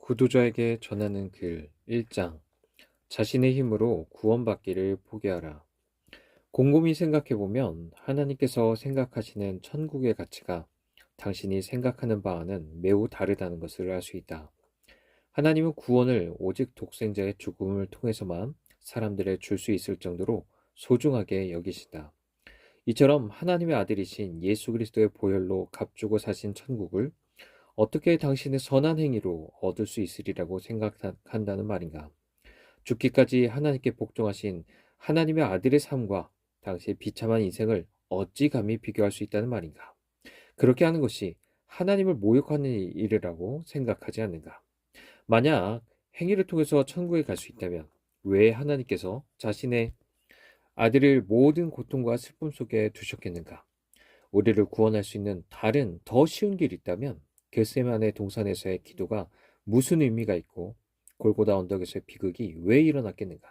구도자에게 전하는 글 1장. 자신의 힘으로 구원받기를 포기하라. 곰곰이 생각해보면 하나님께서 생각하시는 천국의 가치가 당신이 생각하는 바와는 매우 다르다는 것을 알 수 있다. 하나님은 구원을 오직 독생자의 죽음을 통해서만 사람들에 줄 수 있을 정도로 소중하게 여기신다. 이처럼 하나님의 아들이신 예수 그리스도의 보혈로 값주고 사신 천국을 어떻게 당신의 선한 행위로 얻을 수 있으리라고 생각한다는 말인가? 죽기까지 하나님께 복종하신 하나님의 아들의 삶과 당시의 비참한 인생을 어찌 감히 비교할 수 있다는 말인가? 그렇게 하는 것이 하나님을 모욕하는 일이라고 생각하지 않는가? 만약 행위를 통해서 천국에 갈 수 있다면 왜 하나님께서 자신의 아들을 모든 고통과 슬픔 속에 두셨겠는가? 우리를 구원할 수 있는 다른 더 쉬운 길이 있다면 겟세마네 동산에서의 기도가 무슨 의미가 있고 골고다 언덕에서의 비극이 왜 일어났겠는가?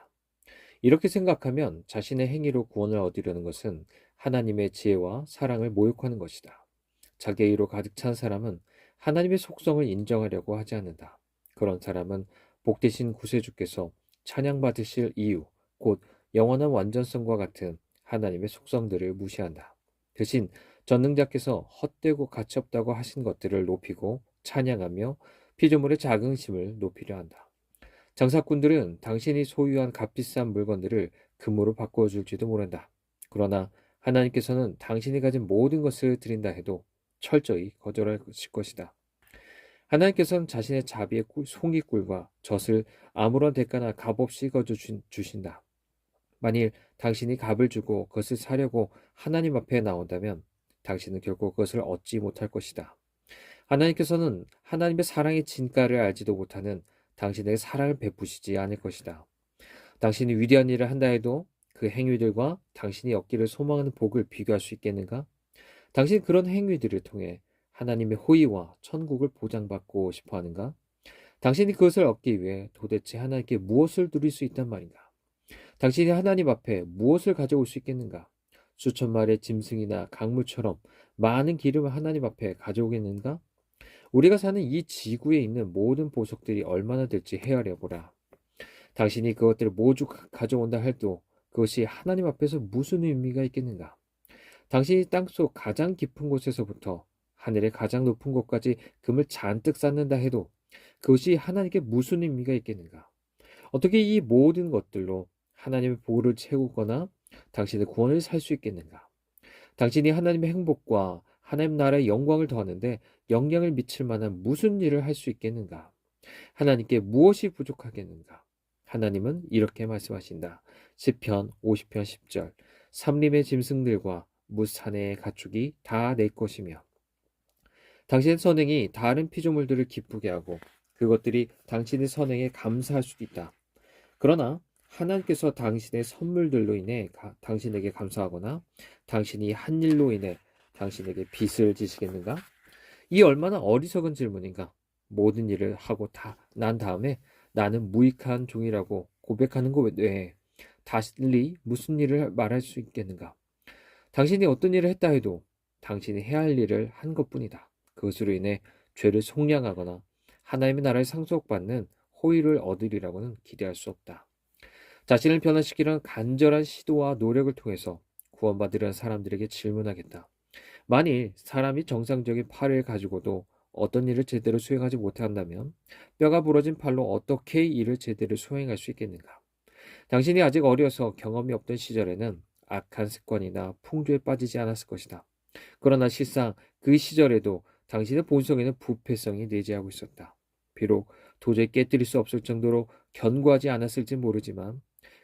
이렇게 생각하면 자신의 행위로 구원을 얻으려는 것은 하나님의 지혜와 사랑을 모욕하는 것이다. 자기의로 가득 찬 사람은 하나님의 속성을 인정하려고 하지 않는다. 그런 사람은 복되신 구세주께서 찬양받으실 이유, 곧 영원한 완전성과 같은 하나님의 속성들을 무시한다. 대신 전능자께서 헛되고 가치없다고 하신 것들을 높이고 찬양하며 피조물의 자긍심을 높이려 한다. 장사꾼들은 당신이 소유한 값비싼 물건들을 금으로 바꾸어 줄지도 모른다. 그러나 하나님께서는 당신이 가진 모든 것을 드린다 해도 철저히 거절할 것이다. 하나님께서는 자신의 자비의 송이꿀과 젖을 아무런 대가나 값없이 주신다. 만일 당신이 값을 주고 그것을 사려고 하나님 앞에 나온다면 당신은 결코 그것을 얻지 못할 것이다. 하나님께서는 하나님의 사랑의 진가를 알지도 못하는 당신에게 사랑을 베푸시지 않을 것이다. 당신이 위대한 일을 한다 해도 그 행위들과 당신이 얻기를 소망하는 복을 비교할 수 있겠는가? 당신이 그런 행위들을 통해 하나님의 호의와 천국을 보장받고 싶어 하는가? 당신이 그것을 얻기 위해 도대체 하나님께 무엇을 누릴 수 있단 말인가? 당신이 하나님 앞에 무엇을 가져올 수 있겠는가? 수천 마리의 짐승이나 강물처럼 많은 기름을 하나님 앞에 가져오겠는가? 우리가 사는 이 지구에 있는 모든 보석들이 얼마나 될지 헤아려 보라. 당신이 그것들을 모두 가져온다 해도 그것이 하나님 앞에서 무슨 의미가 있겠는가? 당신이 땅속 가장 깊은 곳에서부터 하늘의 가장 높은 곳까지 금을 잔뜩 쌓는다 해도 그것이 하나님께 무슨 의미가 있겠는가? 어떻게 이 모든 것들로 하나님의 복을 채우거나 당신의 구원을 살 수 있겠는가? 당신이 하나님의 행복과 하나님 나라의 영광을 더하는데 영향을 미칠 만한 무슨 일을 할 수 있겠는가? 하나님께 무엇이 부족하겠는가? 하나님은 이렇게 말씀하신다. 시편 50편 10절. 삼림의 짐승들과 무산의 가축이 다 내 것이며 당신의 선행이 다른 피조물들을 기쁘게 하고 그것들이 당신의 선행에 감사할 수도 있다. 그러나 하나님께서 당신의 선물들로 인해 당신에게 감사하거나 당신이 한 일로 인해 당신에게 빚을 지시겠는가? 이 얼마나 어리석은 질문인가? 모든 일을 하고 난 다음에 나는 무익한 종이라고 고백하는 것 외에 달리 무슨 일을 말할 수 있겠는가? 당신이 어떤 일을 했다 해도 당신이 해야 할 일을 한 것뿐이다. 그것으로 인해 죄를 속량하거나 하나님의 나라에 상속받는 호의를 얻으리라고는 기대할 수 없다. 자신을 변화시키려는 간절한 시도와 노력을 통해서 구원받으려는 사람들에게 질문하겠다. 만일 사람이 정상적인 팔을 가지고도 어떤 일을 제대로 수행하지 못한다면 뼈가 부러진 팔로 어떻게 일을 제대로 수행할 수 있겠는가? 당신이 아직 어려서 경험이 없던 시절에는 악한 습관이나 풍조에 빠지지 않았을 것이다. 그러나 실상 그 시절에도 당신의 본성에는 부패성이 내재하고 있었다. 비록 도저히 깨뜨릴 수 없을 정도로 견고하지 않았을지 모르지만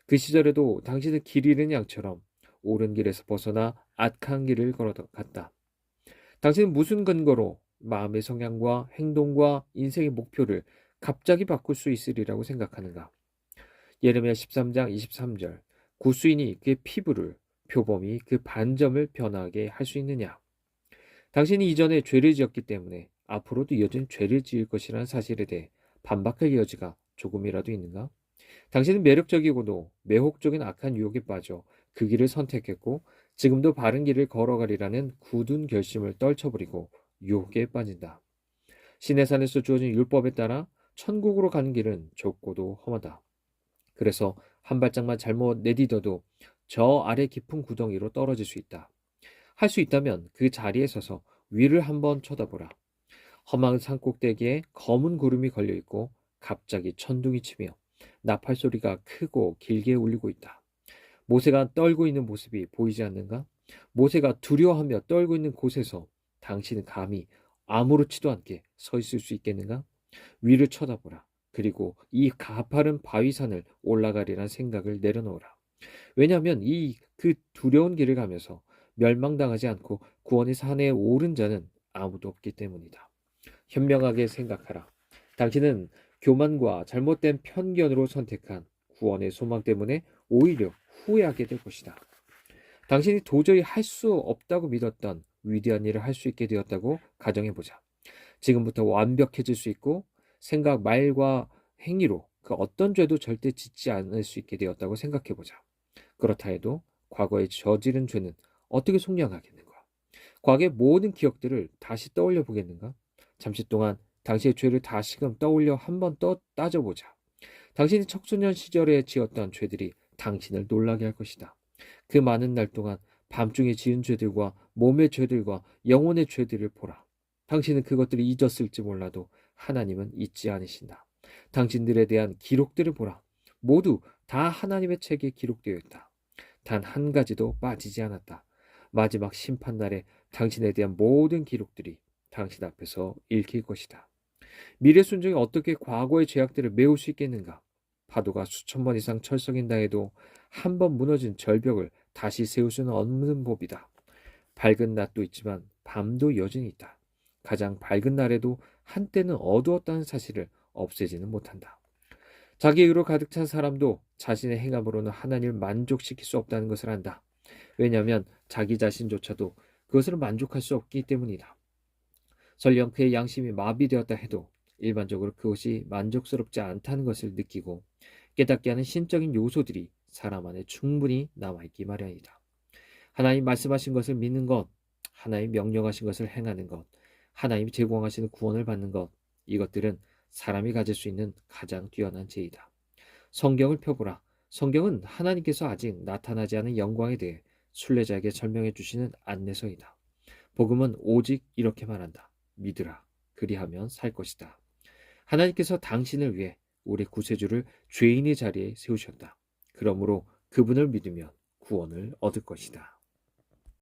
그 시절에도 당신은 길 잃은 양처럼 옳은 길에서 벗어나 악한 길을 걸어갔다. 당신은 무슨 근거로 마음의 성향과 행동과 인생의 목표를 갑자기 바꿀 수 있으리라고 생각하는가? 예레미야 13장 23절. 구수인이 그의 피부를 표범이 그 반점을 변하게 할 수 있느냐? 당신이 이전에 죄를 지었기 때문에 앞으로도 여전히 죄를 지을 것이라는 사실에 대해 반박할 여지가 조금이라도 있는가? 당신은 매력적이고도 매혹적인 악한 유혹에 빠져 그 길을 선택했고 지금도 바른 길을 걸어가리라는 굳은 결심을 떨쳐버리고 유혹에 빠진다. 시내산에서 주어진 율법에 따라 천국으로 가는 길은 좁고도 험하다. 그래서 한 발짝만 잘못 내디뎌도 저 아래 깊은 구덩이로 떨어질 수 있다. 할 수 있다면 그 자리에 서서 위를 한번 쳐다보라. 험한 산꼭대기에 검은 구름이 걸려 있고 갑자기 천둥이 치며 나팔 소리가 크고 길게 울리고 있다. 모세가 떨고 있는 모습이 보이지 않는가? 모세가 두려워하며 떨고 있는 곳에서 당신은 감히 아무렇지도 않게 서 있을 수 있겠는가? 위를 쳐다보라. 그리고 이 가파른 바위산을 올라가리란 생각을 내려놓으라. 왜냐하면 이 그 두려운 길을 가면서 멸망당하지 않고 구원의 산에 오른 자는 아무도 없기 때문이다. 현명하게 생각하라. 당신은 교만과 잘못된 편견으로 선택한 구원의 소망 때문에 오히려 후회하게 될 것이다. 당신이 도저히 할 수 없다고 믿었던 위대한 일을 할 수 있게 되었다고 가정해보자. 지금부터 완벽해질 수 있고 생각, 말과 행위로 그 어떤 죄도 절대 짓지 않을 수 있게 되었다고 생각해보자. 그렇다 해도 과거에 저지른 죄는 어떻게 속량하겠는가? 과거의 모든 기억들을 다시 떠올려 보겠는가? 잠시 동안 당시의 죄를 다시금 떠올려 한번 따져보자. 당신이 청소년 시절에 지었던 죄들이 당신을 놀라게 할 것이다. 그 많은 날 동안 밤중에 지은 죄들과 몸의 죄들과 영혼의 죄들을 보라. 당신은 그것들을 잊었을지 몰라도 하나님은 잊지 않으신다. 당신들에 대한 기록들을 보라. 모두 다 하나님의 책에 기록되어 있다. 단 한 가지도 빠지지 않았다. 마지막 심판날에 당신에 대한 모든 기록들이 당신 앞에서 읽힐 것이다. 미래 순종이 어떻게 과거의 죄악들을 메울 수 있겠는가? 파도가 수천 번 이상 철썩인다 해도 한 번 무너진 절벽을 다시 세울 수는 없는 법이다. 밝은 낮도 있지만 밤도 여전히 있다. 가장 밝은 날에도 한때는 어두웠다는 사실을 없애지는 못한다. 자기 의로 가득 찬 사람도 자신의 행함으로는 하나님을 만족시킬 수 없다는 것을 안다. 왜냐하면 자기 자신조차도 그것으로 만족할 수 없기 때문이다. 설령 그의 양심이 마비되었다 해도 일반적으로 그것이 만족스럽지 않다는 것을 느끼고 깨닫게 하는 신적인 요소들이 사람 안에 충분히 남아있기 마련이다. 하나님 말씀하신 것을 믿는 것, 하나님 명령하신 것을 행하는 것, 하나님이 제공하시는 구원을 받는 것, 이것들은 사람이 가질 수 있는 가장 뛰어난 지혜이다. 성경을 펴보라. 성경은 하나님께서 아직 나타나지 않은 영광에 대해 순례자에게 설명해 주시는 안내서이다. 복음은 오직 이렇게 말한다. 믿으라. 그리하면 살 것이다. 하나님께서 당신을 위해 우리 구세주를 죄인의 자리에 세우셨다. 그러므로 그분을 믿으면 구원을 얻을 것이다.